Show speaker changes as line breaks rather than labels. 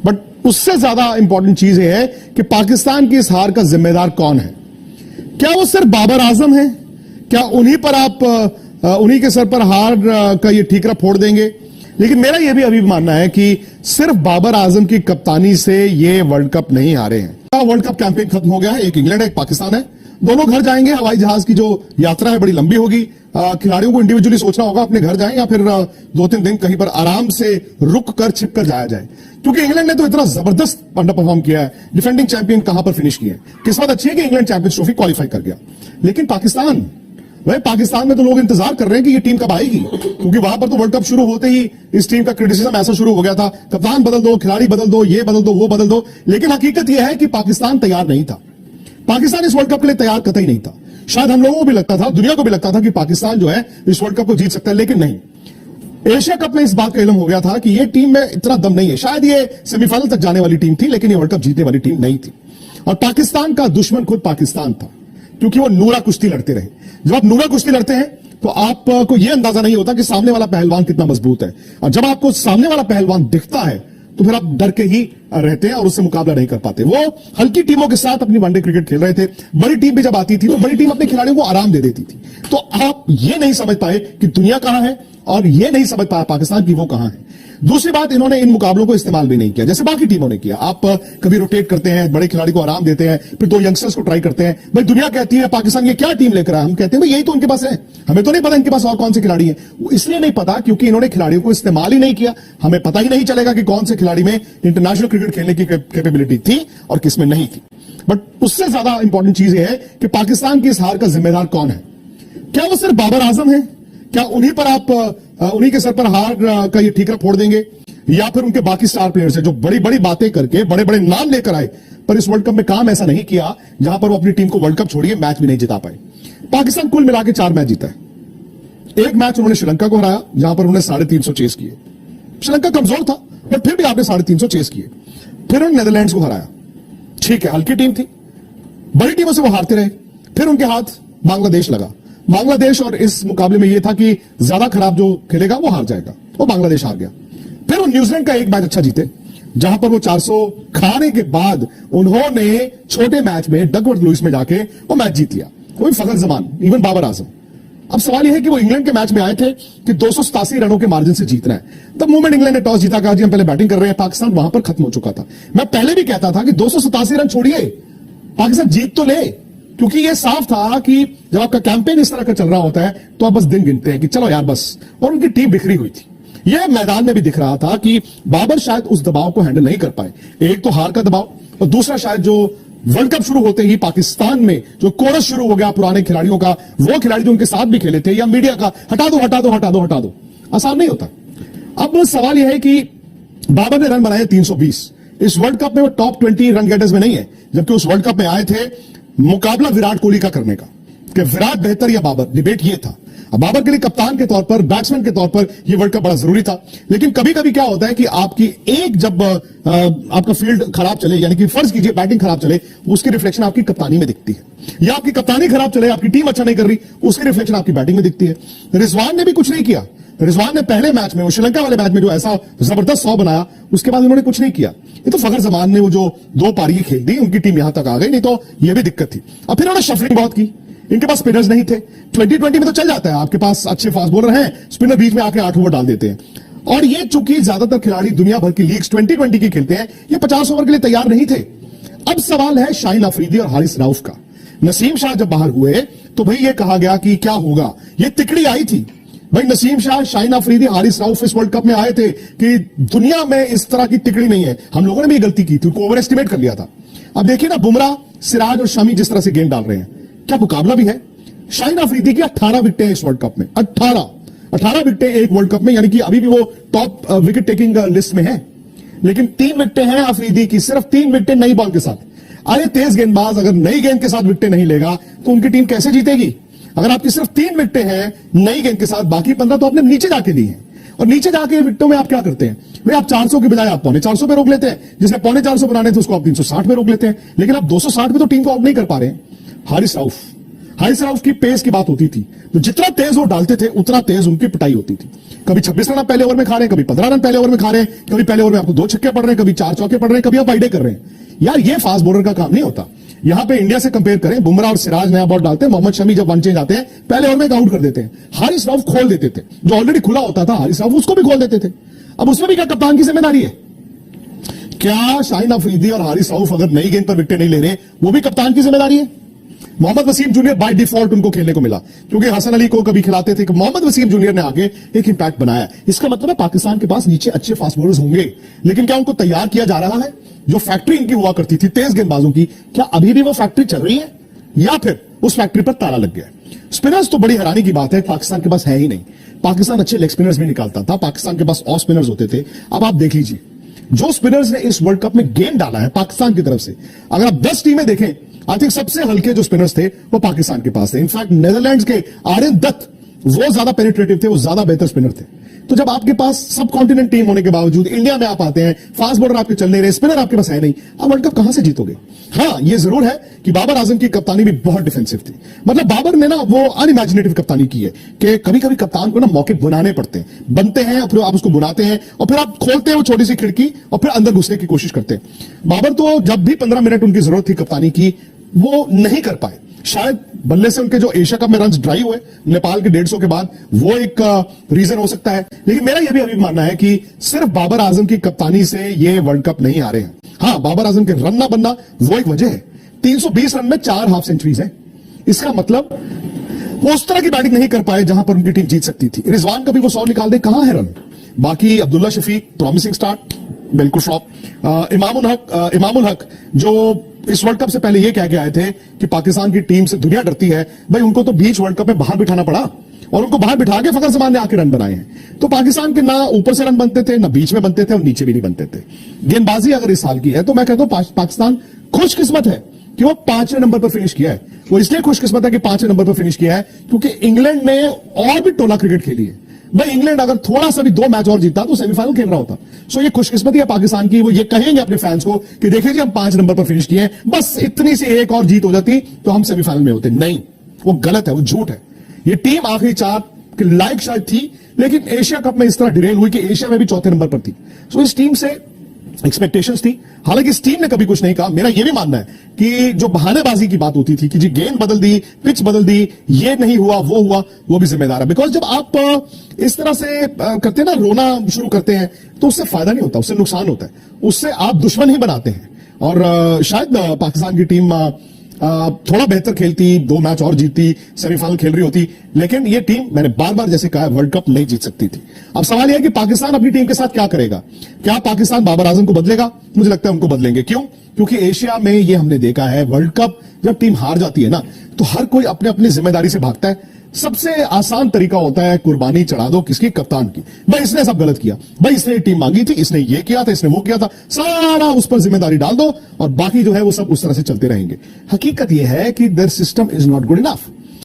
But उससे ज्यादा important चीज यह है कि पाकिस्तान की इस हार का जिम्मेदार कौन है। क्या वो सिर्फ बाबर आजम है? क्या उन्हीं पर आप उन्हीं के सर पर हार का ये ठीकरा फोड़ देंगे? लेकिन मेरा यह भी अभी मानना है कि सिर्फ बाबर आजम की कप्तानी से ये वर्ल्ड कप नहीं हारे हैं। वर्ल्ड कप कैंपेन खत्म हो गया है, एक इंग्लैंड है एक पाकिस्तान है, दोनों घर जाएंगे। हवाई जहाज की जो यात्रा है बड़ी लंबी होगी, खिलाड़ियों को इंडिविजुअली सोचना होगा अपने घर जाएं या फिर 2-3 दिन कहीं पर आराम से रुक कर छिप कर जाया जाए, क्योंकि इंग्लैंड ने तो इतना जबरदस्त अंडर परफॉर्म किया है। डिफेंडिंग चैंपियन कहां पर फिनिश किए। किस्मत अच्छी है कि इंग्लैंड चैंपियंस ट्रॉफी क्वालिफाई कर गया, लेकिन पाकिस्तान, भाई पाकिस्तान में तो लोग इंतजार कर रहे हैं कि ये टीम कब आएगी, क्योंकि वहां पर तो वर्ल्ड कप शुरू होते ही इस टीम का क्रिटिसिज्म ऐसा शुरू हो गया था, कप्तान बदल दो, खिलाड़ी बदल दो, ये बदल दो, वो बदल दो। लेकिन हकीकत यह है कि पाकिस्तान तैयार नहीं था। पाकिस्तान इस वर्ल्ड कप के लिए तैयार कतई नहीं था। शायद हम लोगों को भी लगता था, दुनिया को भी लगता था कि पाकिस्तान जो है इस वर्ल्ड कप को जीत सकता है, लेकिन नहीं। एशिया कप में इस बात का इल्म हो गया था कि ये टीम में इतना दम नहीं है। शायद ये सेमीफाइनल तक जाने वाली टीम थी, लेकिन ये वर्ल्ड कप जीतने वाली टीम नहीं थी। और पाकिस्तान का दुश्मन खुद पाकिस्तान था, क्योंकि वो नूरा कुश्ती लड़ते रहे। जब आप नूरा कुश्ती लड़ते हैं तो आपको यह अंदाजा नहीं होता कि सामने वाला पहलवान कितना मजबूत है, और जब आपको सामने वाला पहलवान दिखता है तो फिर आप डर के ही रहते हैं और उससे मुकाबला नहीं कर पाते। वो हल्की टीमों के साथ अपनी वनडे क्रिकेट खेल रहे थे। बड़ी टीम भी जब आती थी तो बड़ी टीम अपने खिलाड़ियों को आराम दे देती थी। तो आप ये नहीं समझ पाए कि दुनिया कहां है, और ये नहीं समझ पाया पाकिस्तान की वो कहां है। दूसरी बात, इन्होंने इन मुकाबलों को इस्तेमाल भी नहीं किया जैसे बाकी टीमों ने किया। आप कभी रोटेट करते हैं, बड़े खिलाड़ी को आराम देते हैं, फिर 2 यंगस्टर्स को ट्राई करते हैं। भाई दुनिया कहती है पाकिस्तान ये क्या टीम लेकर आया, हम कहते हैं भाई यही तो उनके पास है, हमें तो नहीं पता इनके पास और कौन से खिलाड़ी हैं। वो इसलिए नहीं पता क्योंकि इन्होंने खिलाड़ियों को इस्तेमाल ही नहीं किया। हमें पता ही नहीं चलेगा कि कौन से खिलाड़ी में इंटरनेशनल क्रिकेट खेलने की कैपेबिलिटी थी और किसमें नहीं थी। बट उससे ज्यादा इंपॉर्टेंट चीज यह है कि पाकिस्तान की इस हार का जिम्मेदार कौन है। क्या वो सिर्फ बाबर आजम है? क्या उन्हीं पर आप उन्हीं के सर पर हार का ये ठीकरा फोड़ देंगे, या फिर उनके बाकी स्टार प्लेयर्स हैं जो बड़ी बड़ी बातें करके बड़े बड़े नाम लेकर आए पर इस वर्ल्ड कप में काम ऐसा नहीं किया जहां पर वो अपनी टीम को वर्ल्ड कप छोड़िए मैच भी नहीं जिता पाए। पाकिस्तान कुल मिलाकर 4 मैच जीता है। एक मैच उन्होंने श्रीलंका को हराया जहां पर उन्होंने 350 चेस किए। श्रीलंका कमजोर था पर फिर भी आपने 350 चेस किए। फिर उन्होंने नेदरलैंड्स को हराया, ठीक है हल्की टीम थी, बड़ी टीमों से वो हारते रहे। फिर उनके हाथ बांग्लादेश लगा। बांग्लादेश और इस मुकाबले में यह था कि ज्यादा खराब जो खेलेगा वो हार जाएगा, वो बांग्लादेश हार गया। फिर वो न्यूजीलैंड का एक मैच अच्छा जीते जहां पर वो 400 खाने के बाद उन्होंने छोटे मैच में डकवर्थ लुइस में जाके वो मैच जीत लिया। कोई फखर जमान, इवन बाबर आजम। अब सवाल यह है कि वो इंग्लैंड के मैच में आए थे कि 287 रनों के मार्जिन से जीतना है। तब मोमेंट इंग्लैंड ने टॉस जीता, कहा जी हम पहले बैटिंग कर रहे हैं, पाकिस्तान वहां पर खत्म हो चुका था। मैं पहले भी कहता था कि 287 रन छोड़िए, पाकिस्तान जीत तो ले, क्योंकि यह साफ था कि जब आपका कैंपेन इस तरह का चल रहा होता है तो आप बस दिन गिनते हैं कि चलो यार बस। और उनकी टीम बिखरी हुई थी। यह मैदान में भी दिख रहा था कि बाबर शायद उस दबाव को हैंडल नहीं कर पाए। एक तो हार का दबाव, और दूसरा शायद जो वर्ल्ड कप शुरू होते ही पाकिस्तान में जो कोरस शुरू हो गया पुराने खिलाड़ियों का, वो खिलाड़ी जो उनके साथ भी खेले थे, या मीडिया का हटा दो हटा दो हटा दो हटा दो, आसान नहीं होता। अब सवाल यह है कि बाबर ने रन बनाए 320। इस वर्ल्ड कप में वो टॉप 20 रन गेटर्स में नहीं है, जबकि उस वर्ल्ड कप में आए थे मुकाबला विराट कोहली का करने का, कि विराट बेहतर या बाबर, डिबेट ये था। अब बाबर के लिए कप्तान के तौर पर, बैट्समैन के तौर पर यह वर्ल्ड कप बड़ा जरूरी था। लेकिन कभी कभी क्या होता है कि आपकी एक जब आपका फील्ड खराब चले, यानी कि फर्ज कीजिए बैटिंग खराब चले, उसकी रिफ्लेक्शन आपकी कप्तानी में दिखती है, या आपकी कप्तानी खराब चले, आपकी टीम अच्छा नहीं कर रही, उसकी रिफ्लेक्शन आपकी बैटिंग में दिखती है। रिजवान ने भी कुछ नहीं किया। रिजवान ने पहले मैच में, वो श्रीलंका वाले मैच में जो ऐसा जबरदस्त 100 बनाया, उसके बाद उन्होंने कुछ नहीं किया। ये तो फखर जमान ने वो जो 2 पारी खेल दी, उनकी टीम यहां तक आ गई, नहीं तो यह भी दिक्कत थी। अब फिर उन्होंने शफलिंग बहुत की, इनके पास स्पिनर्स नहीं थे। 2020 में तो चल जाता है, आपके पास अच्छे फास्ट बॉलर हैं, स्पिनर बीच में आके 8 ओवर डाल देते हैं। और ये चूंकि ज्यादातर खिलाड़ी दुनिया भर की लीग्स 2020 की खेलते हैं, ये 50 ओवर के लिए तैयार नहीं थे। अब सवाल है शाहिन अफरीदी और हारिस रऊफ का। नसीम शाह जब बाहर हुए तो भाई ये कहा गया कि क्या होगा, ये तिकड़ी आई थी। भाई नसीम शाह, शाहिन अफरीदी, हारिस रऊफ इस वर्ल्ड कप में आए थे कि दुनिया में इस तरह की तिकड़ी नहीं है। हम लोगों ने भी गलती की थी, उनको ओवर एस्टिमेट कर लिया था। अब देखिए ना, बुमराह, सिराज और शमी जिस तरह से गेंद डाल रहे हैं, क्या मुकाबला भी है। शाहिन अफरीदी की 18 विकेटें इस वर्ल्ड कप में, 18 विकेटें एक वर्ल्ड कप में, यानी कि अभी भी वो टॉप विकेट टेकिंग लिस्ट में है। लेकिन 3 विकेटें हैं अफरीदी की, सिर्फ 3 विकेटें नई बॉल के साथ। अरे तेज गेंदबाज अगर नई गेंद के साथ विकेटें नहीं लेगा तो उनकी टीम कैसे जीतेगी। अगर आपकी सिर्फ 3 विकेटें हैं नई गेंद के साथ, बाकी 15 तो आपने नीचे जाके ली हैं। और नीचे जाके विकेटों में आप क्या करते हैं भाई, आप 400 की बजाय आप 450 पे रोक लेते हैं। जिसने 450 बनाने थे उसको आप 360 पे रोक लेते हैं। लेकिन आप 260 पे तो टीम को आउट नहीं कर पा रहे हैं। हारिस रऊफ, हारिस रऊफ की पेस की बात होती थी तो जितना तेज वो डालते थे उतना तेज उनकी पिटाई होती थी। कभी 26 रन पहले ओवर में खा रहे हैं, कभी 15 रन पहले ओवर में खा रहे हैं, कभी पहले ओवर में आपको 2 छक्के पड़ रहे हैं, कभी 4 चौके पड़ रहे हैं, कभी आप वाइडे कर रहे हैं। यार ये फास्ट बॉलर का काम नहीं होता। यहां पे इंडिया से कंपेयर करें, बुमराह और सिराज नया बॉल डालते हैं, मोहम्मद शमी जब वन चेंज आते हैं पहले ओवर में आउट कर देते हैं। हारिस रऊफ खोल देते थे, जो ऑलरेडी खुला होता था हारिस रऊफ उसको भी खोल देते थे। अब उसमें भी क्या कप्तान की जिम्मेदारी है? क्या शाहिन अफरीदी और हारिस रऊफ अगर नई गेंद पर विकेट नहीं ले रहे वो भी कप्तान की जिम्मेदारी है? Mohammad Wasim junior by default उनको खेलने को मिला क्योंकि हसन अली को कभी खिलाते थे कि मोहम्मद वसीम जूनियर ने आगे एक इंपैक्ट बनाया। इसका मतलब है पाकिस्तान के पास नीचे अच्छे फास्ट बॉलर्स होंगे, लेकिन क्या उनको तैयार किया जा रहा है? जो फैक्ट्री इनकी हुआ करती थी तेज गेंदबाजों की, क्या अभी भी वो फैक्ट्री चल रही है या फिर उस फैक्ट्री पर ताला लग गया? स्पिनर्स तो बड़ी हैरानी की बात है, पाकिस्तान के पास है ही नहीं। पाकिस्तान अच्छे लेग स्पिनर्स भी निकालता था, पाकिस्तान के पास ऑफ स्पिनर्स होते थे। अब आप देख लीजिए जो स्पिनर्स ने इस वर्ल्ड कप में गेम डाला है पाकिस्तान की तरफ से, अगर आप 10 टीमें देखें आई थिंक सबसे हल्के जो स्पिनर्स थे वो पाकिस्तान के पास थे। इनफैक्ट नेदरलैंड्स के आर्यन दत्त वो ज्यादा पेनिट्रेटिव थे, वो ज्यादा बेहतर स्पिनर थे। तो जब आपके पास सब कॉन्टिनेंट टीम होने के बावजूद इंडिया में आप आते हैं, फास्ट बॉलर आपके चल नहीं रहे, स्पिनर आपके पास है नहीं, आप वर्ल्ड कप कहां से जीतोगे? हाँ ये जरूर है कि बाबर आजम की कप्तानी भी बहुत डिफेंसिव थी। मतलब बाबर ने ना वो अनइमेजिनेटिव कप्तानी की है कि कभी कभी कप्तान को ना मौके बनाने पड़ते हैं, बनते हैं और फिर आप उसको बुनाते हैं और फिर आप खोलते हैं वो छोटी सी खिड़की और फिर अंदर घुसने की कोशिश करते हैं। बाबर तो जब भी 15 मिनट उनकी जरूरत थी कप्तानी की वो नहीं कर पाए। शायद बल्ले से उनके जो एशिया कप में रन्स ड्राई हुए नेपाल के 150 के बाद, वो एक रीजन हो सकता है। लेकिन मेरा यह भी अभी मानना है कि सिर्फ बाबर आजम की कप्तानी से ये वर्ल्ड कप नहीं आ रहे हैं। हाँ बाबर आजम के रन ना बनना वो एक वजह है। 320 रन में 4 हाफ सेंचुरीज है, इसका मतलब वो उस तरह की बैटिंग नहीं कर पाए जहां पर उनकी टीम जीत सकती थी। रिजवान का भी वो 100 निकाल दे, कहां है रन? बाकी अब्दुल्ला शफीक प्रॉमिसिंग स्टार्ट, बिल्कुल फ्लॉप। इमामुल हक जो इस वर्ल्ड कप से पहले ये कह के आए थे कि पाकिस्तान की टीम से दुनिया डरती है, भाई उनको तो बीच वर्ल्ड कप में बाहर बिठाना पड़ा और उनको बाहर बिठा के फखर जमान ने आके रन बनाए हैं। तो पाकिस्तान के ना ऊपर से रन बनते थे, ना बीच में बनते थे और नीचे भी नहीं बनते थे। गेंदबाजी अगर इस साल की है तो मैं कहता हूं पाकिस्तान खुशकिस्मत है कि वो 5वें नंबर पर फिनिश किया है। वो इसलिए खुशकिस्मत है कि 5वें नंबर पर फिनिश किया है क्योंकि इंग्लैंड ने और भी टोला क्रिकेट खेली है। भाई इंग्लैंड अगर थोड़ा सा भी 2 मैच और जीता तो सेमीफाइनल खेल रहा होता। सो ये खुशकिस्मती है पाकिस्तान की। वो ये कहेंगे अपने फैंस को कि देखिए जी हम 5 नंबर पर फिनिश किए हैं, बस इतनी सी एक और जीत हो जाती तो हम सेमीफाइनल में होते। नहीं, वो गलत है, वो झूठ है। ये टीम आखिरी 4 के लायक शायद थी, लेकिन एशिया कप में इस तरह डिरेल हुई कि एशिया में भी 4थे नंबर पर थी। सो इस टीम से एक्सपेक्टेशंस थी, हालांकि इस टीम ने कभी कुछ नहीं कहा। मेरा यह भी मानना है कि जो बहानेबाजी की बात होती थी कि जी गेंद बदल दी, पिच बदल दी, ये नहीं हुआ, वो भी जिम्मेदार है। बिकॉज जब आप इस तरह से करते हैं ना, रोना शुरू करते हैं, तो उससे फायदा नहीं होता, उससे नुकसान होता है, उससे आप दुश्मन ही बनाते हैं। और शायद पाकिस्तान की टीम थोड़ा बेहतर खेलती, 2 मैच और जीतती, सेमीफाइनल खेल रही होती, लेकिन ये टीम मैंने बार बार जैसे कहा वर्ल्ड कप नहीं जीत सकती थी। अब सवाल यह है कि पाकिस्तान अपनी टीम के साथ क्या करेगा? क्या पाकिस्तान बाबर आजम को बदलेगा? मुझे लगता है उनको बदलेंगे। क्यों? क्योंकि एशिया में ये हमने देखा है, वर्ल्ड कप जब टीम हार जाती है ना तो हर कोई अपने अपनी जिम्मेदारी से भागता है। सबसे आसान तरीका होता है कुर्बानी चढ़ा दो किसकी? कप्तान की। भाई इसने सब गलत किया, भाई इसने टीम मांगी थी, इसने ये किया था, इसने वो किया था, सारा उस पर जिम्मेदारी डाल दो और बाकी जो है वो सब उस तरह से चलते रहेंगे। हकीकत यह है कि there system is not good enough.